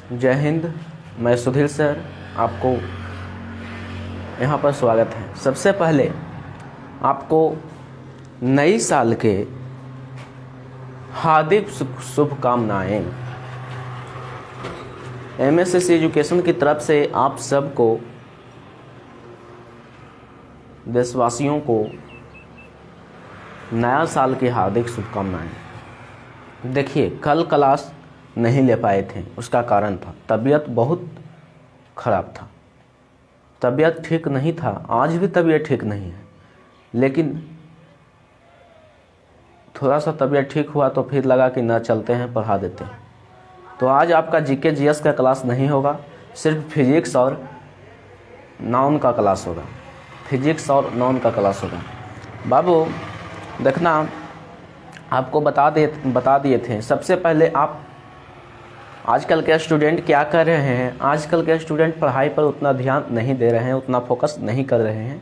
जय हिंद। मैं सुधीर सर, आपको यहाँ पर स्वागत है। सबसे पहले आपको नई साल के हार्दिक शुभकामनाएं। एमएसएससी एजुकेशन की तरफ से आप सबको, देशवासियों को नया साल की हार्दिक शुभकामनाएं। देखिए, कल क्लास नहीं ले पाए थे, उसका कारण था तबीयत बहुत खराब था, तबीयत ठीक नहीं था। आज भी तबीयत ठीक नहीं है, लेकिन थोड़ा सा तबीयत ठीक हुआ तो फिर लगा कि ना चलते हैं, पढ़ा देते हैं। तो आज आपका जीके जीएस का क्लास नहीं होगा, सिर्फ फिजिक्स और नाउन का क्लास होगा। फिजिक्स और नाउन का क्लास होगा। बाबू देखना, आपको बता दिए थे। सबसे पहले आप आजकल के स्टूडेंट क्या कर रहे हैं। आजकल के स्टूडेंट पढ़ाई पर उतना ध्यान नहीं दे रहे हैं, उतना फोकस नहीं कर रहे हैं।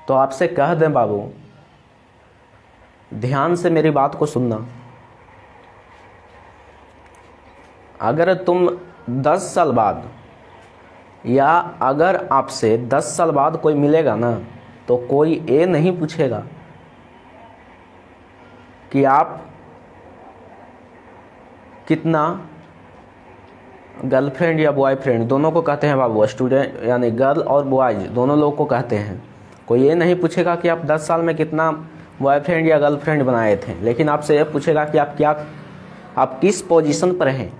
तो आपसे कह दें बाबू, ध्यान से मेरी बात को सुनना। अगर तुम 10 साल बाद, या अगर आपसे 10 साल बाद कोई मिलेगा ना, तो कोई ये नहीं पूछेगा कि आप कितना गर्लफ्रेंड या बॉयफ्रेंड, दोनों को कहते हैं बाबू, स्टूडेंट यानी गर्ल और बॉयज दोनों लोग को कहते हैं। कोई ये नहीं पूछेगा कि आप 10 साल में कितना बॉयफ्रेंड या गर्लफ्रेंड बनाए थे, लेकिन आपसे ये पूछेगा कि आप किस पोजीशन पर हैं,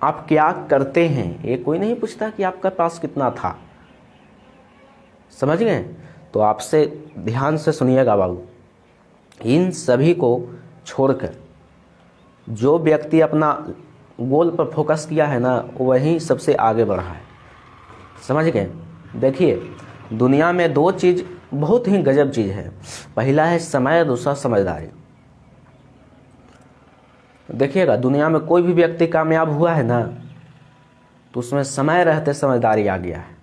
आप क्या करते हैं। ये कोई नहीं पूछता कि आपका पास कितना था। समझ गए? तो आपसे ध्यान से सुनिएगा बाबू, इन सभी को छोड़कर जो व्यक्ति अपना गोल पर फोकस किया है ना, वही सबसे आगे बढ़ा है। समझ गए? देखिए, दुनिया में 2 चीज़ बहुत ही गजब चीज़ है। पहला है समय, दूसरा समझदारी। देखिएगा, दुनिया में कोई भी व्यक्ति कामयाब हुआ है ना, तो उसमें समय रहते समझदारी आ गया है,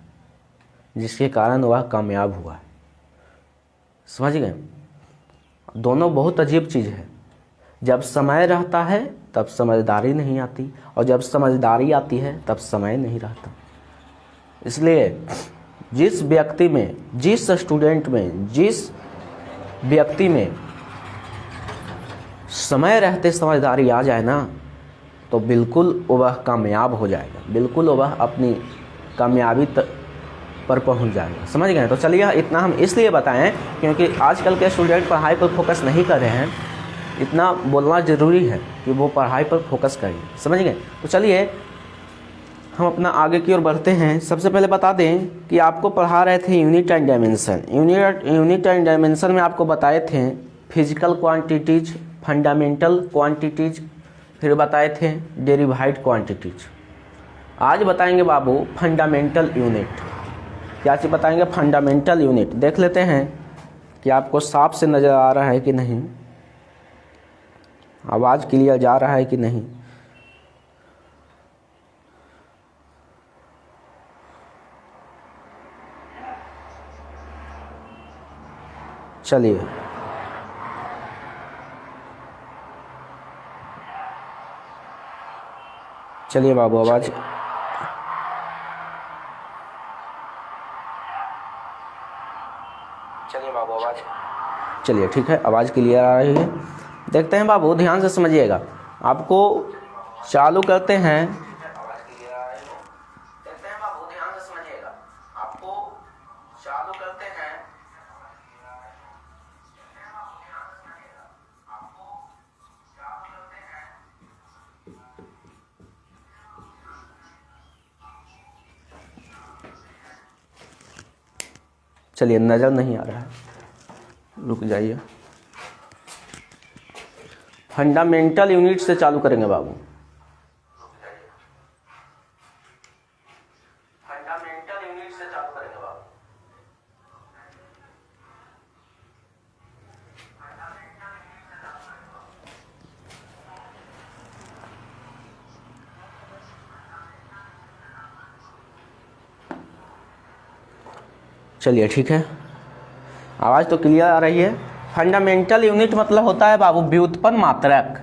जिसके कारण वह कामयाब हुआ है। समझ गए? दोनों बहुत अजीब चीज़ है। जब समय रहता है तब समझदारी नहीं आती, और जब समझदारी आती है तब समय नहीं रहता। इसलिए जिस व्यक्ति में, जिस स्टूडेंट में, जिस व्यक्ति में समय रहते समझदारी आ जाए ना, तो बिल्कुल वह कामयाब हो जाएगा, बिल्कुल वह अपनी कामयाबी पर पहुंच जाएगा। समझ गए? तो चलिए, इतना हम इसलिए बताएं क्योंकि आजकल के स्टूडेंट पढ़ाई पर फोकस नहीं कर रहे हैं। इतना बोलना ज़रूरी है कि वो पढ़ाई पर फोकस करें। समझ गए? तो चलिए हम अपना आगे की ओर बढ़ते हैं। सबसे पहले बता दें कि आपको पढ़ा रहे थे unit and dimension. Unit and dimension में आपको बताए थे फिजिकल क्वांटिटीज, फंडामेंटल क्वांटिटीज, फिर बताए थे डेरिवाइड क्वांटिटीज। आज बताएंगे बाबू फंडामेंटल यूनिट। क्या चीज़ बताएंगे? Fundamental unit. देख लेते हैं कि आपको साफ से नज़र आ रहा है कि नहीं, आवाज़ क्लियर जा रहा है कि नहीं। चलिए, चलिए बाबू, आवाज़ चलिए, ठीक है, आवाज़ क्लियर आ रही है। देखते हैं बाबू, ध्यान से समझिएगा। आपको चालू करते हैं। चलिए, नज़र नहीं आ रहा है, रुक जाइए। फंडामेंटल यूनिट से चालू करेंगे बाबू। फंडामेंटल यूनिट से चालू करेंगे बाबू। चलिए, ठीक है, आवाज़ तो क्लियर आ रही है। फंडामेंटल यूनिट मतलब होता है बाबू व्युत्पन्न मात्रक।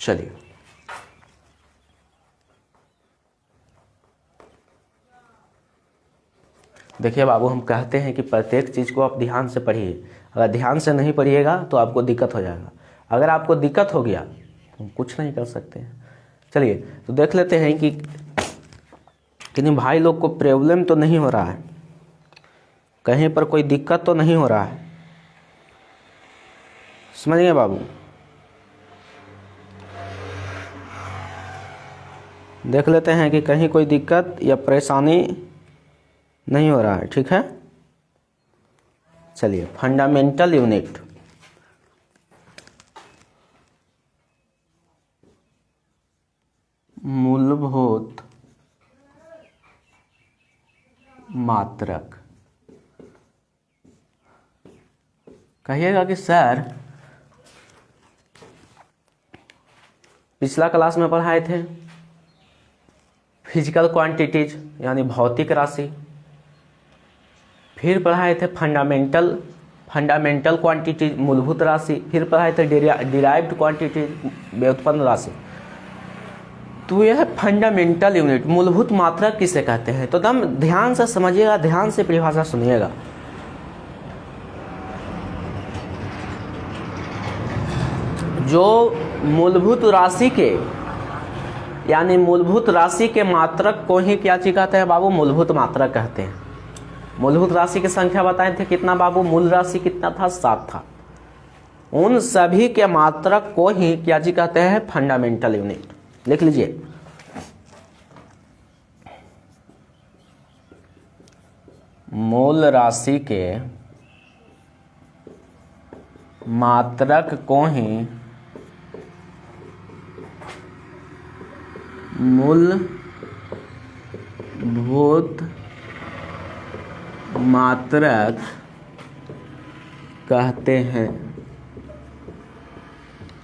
चलिए देखिए बाबू, हम कहते हैं कि प्रत्येक चीज़ को आप ध्यान से पढ़िए। अगर ध्यान से नहीं पढ़िएगा तो आपको दिक्कत हो जाएगा। अगर आपको दिक्कत हो गया तो हम कुछ नहीं कर सकते हैं। चलिए तो देख लेते हैं कि किन्हीं भाई लोग को प्रॉब्लम तो नहीं हो रहा है, कहीं पर कोई दिक्कत तो नहीं हो रहा है। समझ गए बाबू? देख लेते हैं कि कहीं कोई दिक्कत या परेशानी नहीं हो रहा है। ठीक है, चलिए फंडामेंटल यूनिट। मूलभूत मात्रक। कहिएगा कि सर पिछला क्लास में पढ़ाए थे फिजिकल क्वांटिटीज यानी भौतिक राशि, फिर पढ़ाए थे फंडामेंटल क्वांटिटीज मूलभूत राशि, फिर पढ़ाए थे डिराइव्ड क्वांटिटीज व्युत्पन्न राशि। तो यह फंडामेंटल यूनिट मूलभूत मात्रक किसे कहते हैं? तो एकदम ध्यान से समझिएगा, ध्यान से परिभाषा सुनिएगा। जो मूलभूत राशि के यानी मूलभूत राशि के मात्रक को ही क्या चीज कहते हैं बाबू? मूलभूत मात्रक कहते हैं। मूलभूत राशि की संख्या बताए थे कितना बाबू? मूल राशि कितना था? 7 था। उन सभी के मात्रक को ही क्या चीज कहते हैं? Fundamental unit. लिख लीजिए, मूल राशि के मात्रक को ही मूलभूत मात्रक कहते हैं।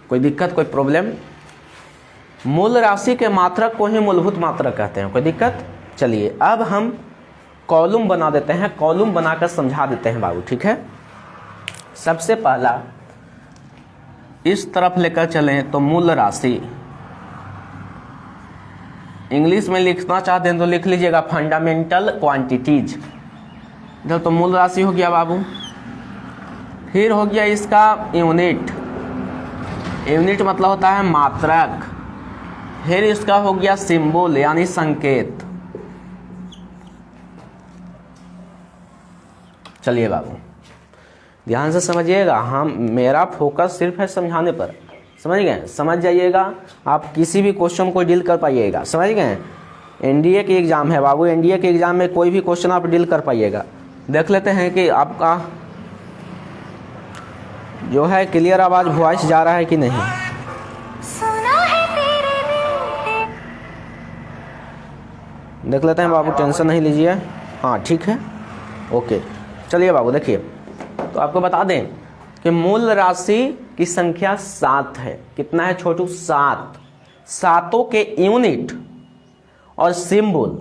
कोई दिक्कत, कोई प्रॉब्लम? मूल राशि के मात्रक को ही मूलभूत मात्रक कहते हैं। कोई दिक्कत? चलिए अब हम कॉलम बना देते हैं, कॉलम बनाकर समझा देते हैं बाबू। ठीक है, सबसे पहला इस तरफ लेकर चलें तो मूल राशि, इंग्लिश में लिखना चाहते हैं तो लिख लीजिएगा फंडामेंटल क्वांटिटीज। इधर तो मूल राशि हो गया बाबू, फिर हो गया इसका यूनिट, यूनिट मतलब होता है मात्रक, फिर इसका हो गया सिंबल यानी संकेत। चलिए बाबू ध्यान से समझिएगा, मेरा फोकस सिर्फ है समझाने पर। समझ गए? समझ जाइएगा, आप किसी भी क्वेश्चन को डील कर पाइएगा। समझ गए? एनडीए की एग्जाम है बाबू, एनडीए के एग्जाम में कोई भी क्वेश्चन आप डील कर पाइएगा। देख लेते हैं कि आपका जो है क्लियर आवाज वॉइस जा रहा है कि नहीं। देख लेते हैं बाबू, टेंशन नहीं लीजिए। हाँ ठीक है, ओके। चलिए बाबू देखिए, तो आपको बता दें कि मूल राशि की संख्या 7 है। कितना है छोटू? 7। सातों के यूनिट और सिंबल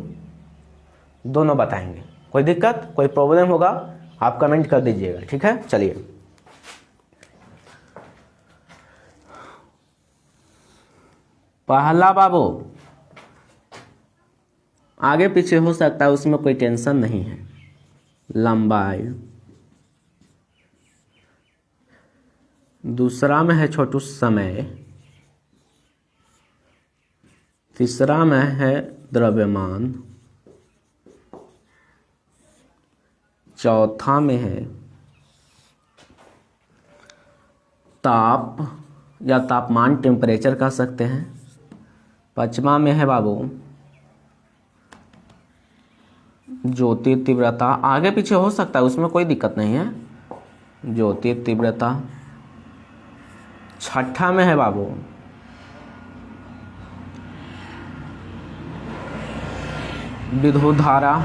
दोनों बताएंगे। कोई दिक्कत, कोई प्रॉब्लम होगा आप कमेंट कर दीजिएगा। ठीक है, चलिए पहला बाबू, आगे पीछे हो सकता है, उसमें कोई टेंशन नहीं है। लंबाई, दूसरा में है छोटू समय, तीसरा में है द्रव्यमान, चौथा में है ताप या तापमान, टेम्परेचर कह सकते हैं। पांचवा में है बाबू ज्योति तीव्रता, आगे पीछे हो सकता है उसमें कोई दिक्कत नहीं है, ज्योति तीव्रता। छठा में है बाबू विद्युत धारा,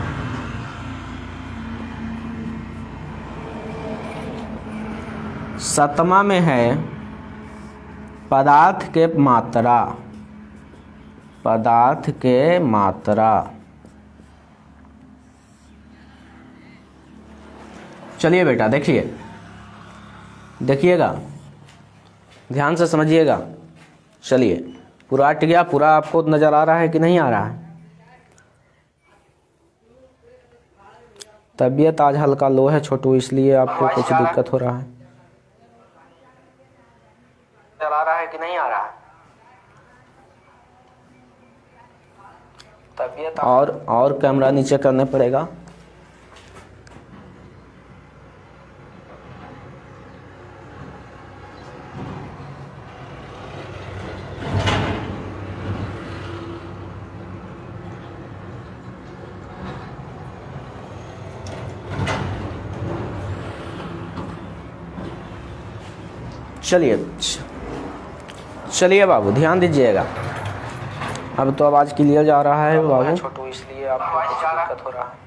सतमा में है पदार्थ के मात्रा, पदार्थ के मात्रा। चलिए बेटा देखिएगा, ध्यान से समझिएगा। चलिए पूरा हट गया, पूरा आपको नज़र आ रहा है कि नहीं आ रहा है? तबीयत आज हल्का लो है छोटू, इसलिए आपको कुछ दिक्कत हो रहा है। नज़र आ रहा है कि नहीं आ रहा है? तबीयत और कैमरा नीचे करने पड़ेगा। चलिए बाबू ध्यान दीजिएगा। अब तो आवाज़ क्लियर जा रहा है बाबू छोटू, इसलिए आपको कुछ दिक्कत हो रहा है।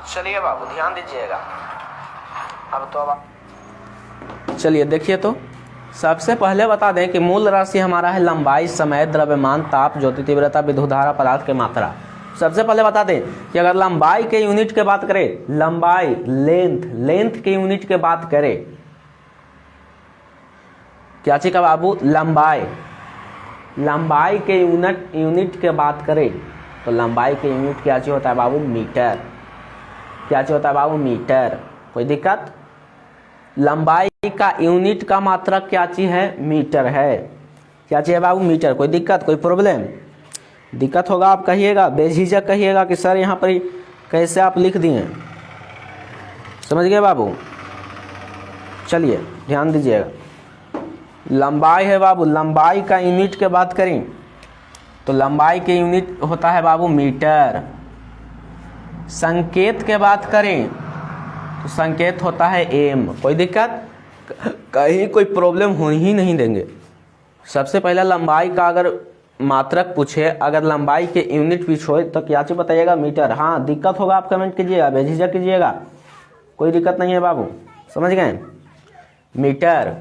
चलिए बाबू ध्यान दीजिएगा। अब तो आवाज़, चलिए देखिए तो सबसे पहले बता दें कि मूल राशि हमारा है लंबाई, समय, द्रव्यमान, ताप, ज्योति तीव्रता, विद्युत धारा, पदार्थ की मात्रा। सबसे पहले बता दें कि अगर लंबाई के यूनिट की बात करें, लंबाई लेंथ के यूनिट की बात करें, क्या चीज का बाबू? लंबाई के यूनिट की बात करें तो लंबाई के यूनिट क्या चीज होता है बाबू? मीटर। क्या चीज होता है बाबू? मीटर। कोई दिक्कत? लंबाई का यूनिट का मात्रक क्या चीज है? मीटर है। क्या चीज है बाबू? मीटर। कोई दिक्कत, कोई प्रॉब्लम? दिक्कत होगा आप कहिएगा, बेझिझक कहिएगा कि सर यहाँ पर कैसे आप लिख दिए। समझ गए बाबू? चलिए ध्यान दीजिएगा। लंबाई है बाबू, लंबाई का यूनिट की बात करें तो लंबाई के यूनिट होता है बाबू मीटर। संकेत के बात करें तो संकेत होता है एम। कोई दिक्कत? कहीं कोई प्रॉब्लम हो ही नहीं देंगे। सबसे पहला लंबाई का अगर मात्रक पूछे, अगर लंबाई के यूनिट पूछो तो क्या चीज बताइएगा? मीटर। हाँ दिक्कत होगा आप कमेंट कीजिएगा, बेझिझक कीजिएगा, कोई दिक्कत नहीं है बाबू। समझ गए? मीटर।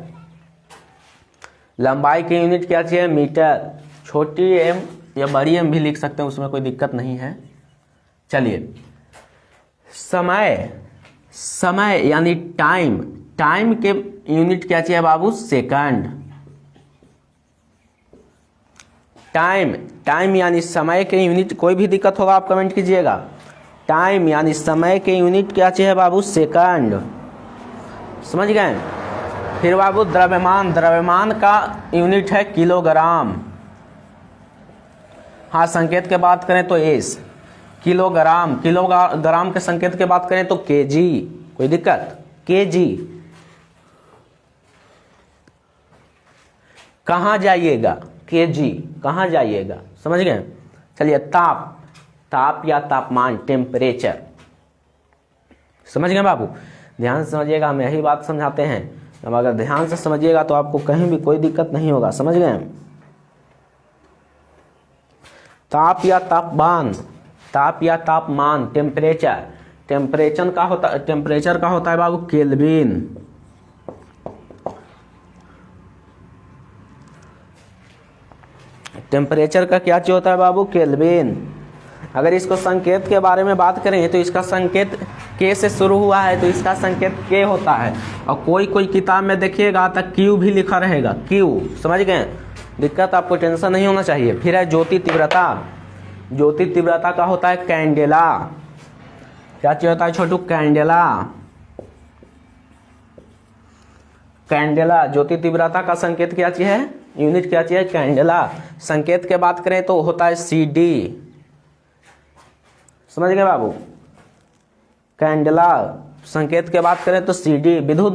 लंबाई के यूनिट क्या चाहिए? मीटर। छोटी एम या बड़ी एम भी लिख सकते हैं, उसमें कोई दिक्कत नहीं है। चलिए समय यानी टाइम के यूनिट क्या चाहिए बाबू? सेकंड। टाइम यानी समय के यूनिट, कोई भी दिक्कत होगा आप कमेंट कीजिएगा। टाइम यानी समय के यूनिट क्या चाहिए बाबू? सेकंड। समझ गए? फिर बाबू द्रव्यमान का यूनिट है किलोग्राम। हाँ संकेत के बात करें तो एस। किलोग्राम के संकेत के बात करें तो केजी। कोई दिक्कत? केजी। कहाँ जाइएगा? केजी। कहाँ जाइएगा? समझ गए? चलिए ताप या तापमान, टेम्परेचर। समझ गए बाबू? ध्यान से समझिएगा, हम यही बात समझाते हैं। अब अगर ध्यान से समझिएगा तो आपको कहीं भी कोई दिक्कत नहीं होगा। समझ गए? ताप या तापमान, टेम्परेचर का होता है बाबू केल्विन। टेम्परेचर का क्या चीज होता है बाबू? केल्विन। अगर इसको संकेत के बारे में बात करें तो इसका संकेत के से शुरू हुआ है तो इसका संकेत के होता है। और कोई किताब में देखिएगा तो क्यू भी लिखा रहेगा, क्यू। समझ गए? दिक्कत, आपको टेंशन नहीं होना चाहिए। फिर है ज्योति तीव्रता का होता है कैंडेला। क्या चीज होता है छोटू? कैंडेला। ज्योति तीव्रता का संकेत क्या चीज है? यूनिट क्या चीज है? कैंडेला। संकेत के बात करें तो होता है सीडी। समझ गए बाबू? कैंडेला। संकेत के बात करें तो सीडी। विद्युत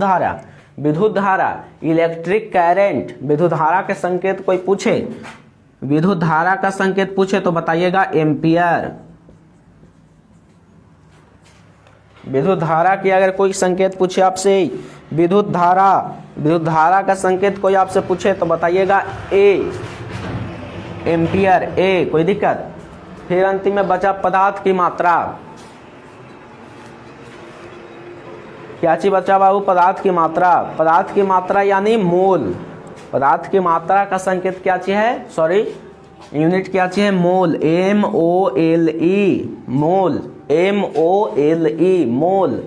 धारा, इलेक्ट्रिक करंट। विद्युत धारा के संकेत कोई पूछे, विद्युत धारा का संकेत पूछे तो बताइएगा एम्पियर। विद्युत धारा की अगर कोई संकेत पूछे आपसे, विद्युत धारा का संकेत कोई आपसे पूछे तो बताइएगा ए, एम्पियर, ए। कोई दिक्कत? फिर अंतिम में बचा पदार्थ की मात्रा। क्या चीज बचा बाबू? पदार्थ की मात्रा यानी मोल। पदार्थ की मात्रा का संकेत क्या चीज है? सॉरी, यूनिट क्या चीज है? मोल। MOLE, मोल। MOLE, मोल।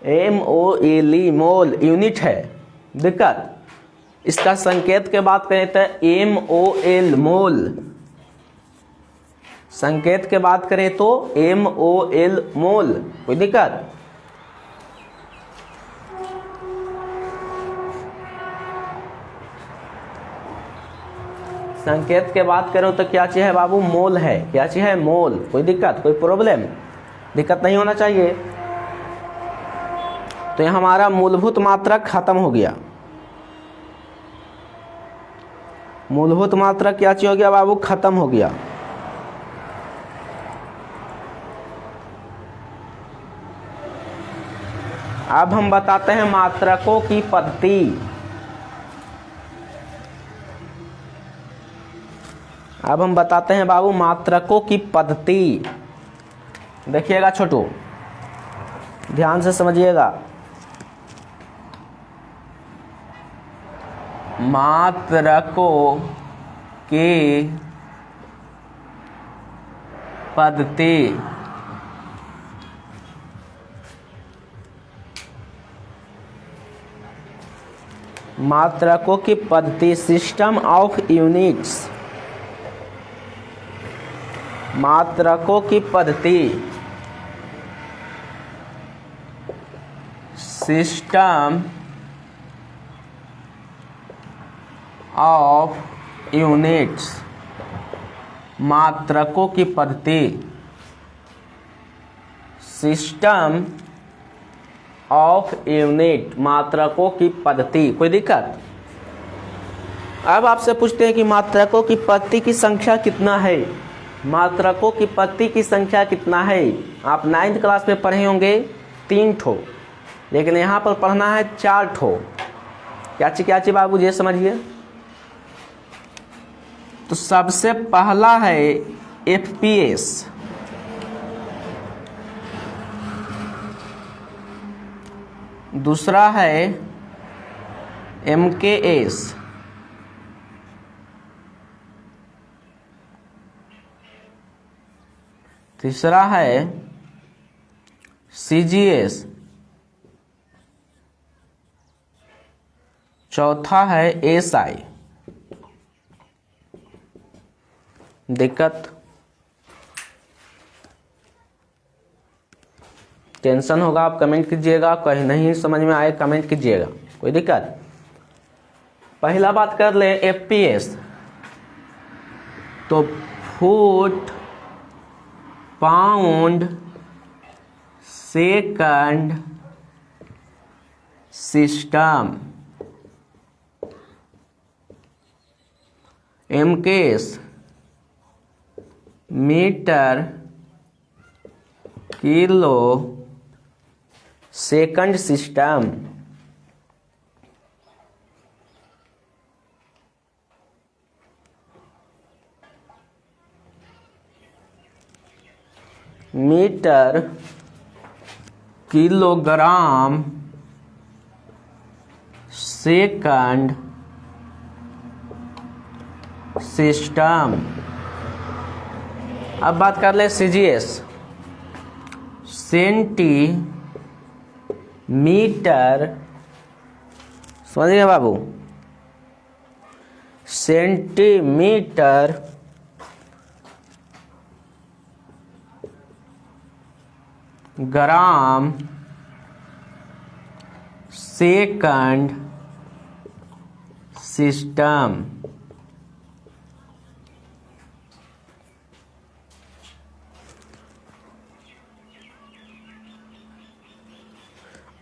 MOLE मोल यूनिट है। दिक्कत इसका संकेत के बात करें तो MOL मोल, संकेत के बात करें तो MOL मोल। कोई दिक्कत? संकेत के बात करो तो क्या चीज है बाबू? मोल है। क्या चीज है? मोल। कोई दिक्कत, कोई प्रॉब्लम? दिक्कत नहीं होना चाहिए। तो यह हमारा मूलभूत मात्रक खत्म हो गया। मूलभूत मात्रक क्या चीज हो गया बाबू? खत्म हो गया। अब हम बताते हैं मात्रकों की पद्धति। अब हम बताते हैं बाबू मात्रकों की पद्धति। देखिएगा छोटू, ध्यान से समझिएगा। मात्रकों की पद्धति मात्रकों की पद्धति सिस्टम ऑफ यूनिट्स। मात्रकों की पद्धति सिस्टम ऑफ यूनिट्स। मात्रकों की पद्धति सिस्टम ऑफ यूनिट। मात्रकों की पद्धति। कोई दिक्कत? अब आपसे पूछते हैं कि मात्रकों की पद्धति की संख्या कितना है? मात्रकों की पद्धति की संख्या कितना है? आप 9th क्लास में पढ़े होंगे 3 ठो, लेकिन यहाँ पर पढ़ना है 4 ठो। क्या चीज बाबू जी समझिए। तो सबसे पहला है FPS, दूसरा है MKS, तीसरा है CGS, चौथा है SI। दिक्कत? टेंशन होगा आप कमेंट कीजिएगा, कहीं नहीं समझ में आए कमेंट कीजिएगा, कोई दिक्कत? पहला बात कर ले FPS, तो foot pound second system. MKS metre kilo second system. Metre kilogram second system. अब बात कर ले CGS, सेंटीमीटर, समझिए बाबू, सेंटीमीटर ग्राम सेकंड सिस्टम।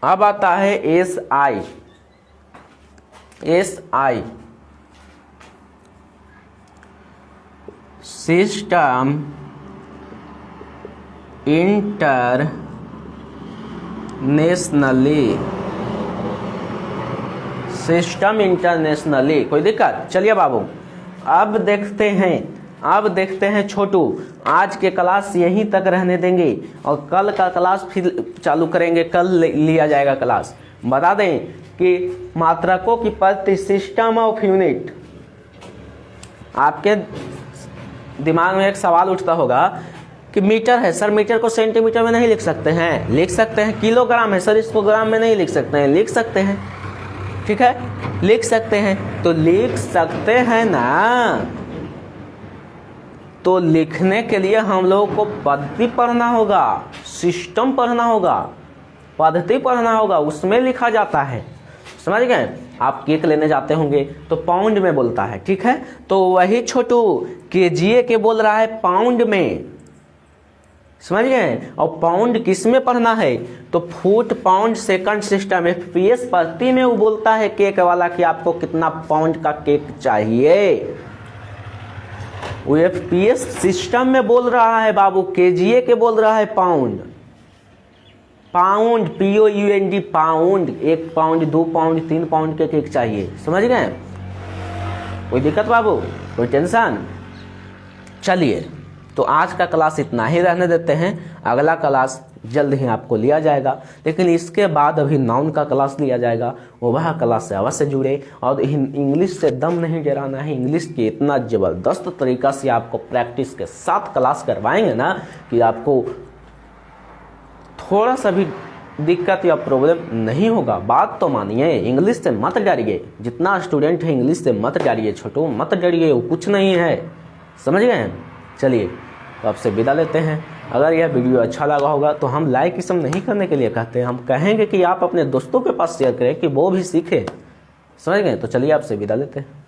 अब आता है SI। SI system internationally. System internationally. कोई दिक्कत? चलिए बाबू अब देखते हैं छोटू, आज के क्लास यहीं तक रहने देंगे और कल का क्लास फिर चालू करेंगे। कल लिया जाएगा क्लास। बता दें कि मात्रकों की पद्धति सिस्टम ऑफ यूनिट। आपके दिमाग में एक सवाल उठता होगा कि मीटर है सर, मीटर को सेंटीमीटर में नहीं लिख सकते हैं, लिख सकते हैं। किलोग्राम है सर, इसको ग्राम में नहीं लिख सकते हैं, लिख सकते हैं, ठीक है, लिख सकते हैं। तो लिख सकते हैं ना, तो लिखने के लिए हम लोगों को पद्धति पढ़ना होगा, सिस्टम पढ़ना होगा, पद्धति पढ़ना होगा, उसमें लिखा जाता है। समझ गए? आप केक लेने जाते होंगे तो पाउंड में बोलता है, ठीक है, तो वही छोटू केजीए के बोल रहा है पाउंड में। समझ गए? और पाउंड किस में पढ़ना है? तो foot pound second system, FPS पद्धति में वो बोलता है केक वाला कि आपको कितना पाउंड का केक चाहिए। वो एफपीएस सिस्टम में बोल रहा है बाबू, केजीए के बोल रहा है pound. Pound, POUND, pound, 1 pound, 2 pound, 3 pound के केक चाहिए। समझ गए? कोई दिक्कत बाबू, कोई टेंशन? चलिए, तो आज का क्लास इतना ही रहने देते हैं, अगला क्लास जल्द ही आपको लिया जाएगा, लेकिन इसके बाद अभी नाउन का क्लास लिया जाएगा, वह क्लास से अवश्य जुड़े। और इंग्लिश से दम नहीं डराना है, इंग्लिश की इतना ज़बरदस्त तरीका से आपको प्रैक्टिस के साथ क्लास करवाएंगे ना कि आपको थोड़ा सा भी दिक्कत या प्रॉब्लम नहीं होगा। बात तो मानिए, इंग्लिश से मत डरिए, जितना स्टूडेंट है इंग्लिश से मत डरिए छोटू, मत डरिए, वो कुछ नहीं है। समझ गए? चलिए, तो आपसे विदा लेते हैं। अगर यह वीडियो अच्छा लगा होगा तो हम लाइक इसम नहीं करने के लिए कहते हैं, हम कहेंगे कि आप अपने दोस्तों के पास शेयर करें कि वो भी सीखे। समझ गए? तो चलिए आपसे विदा लेते हैं।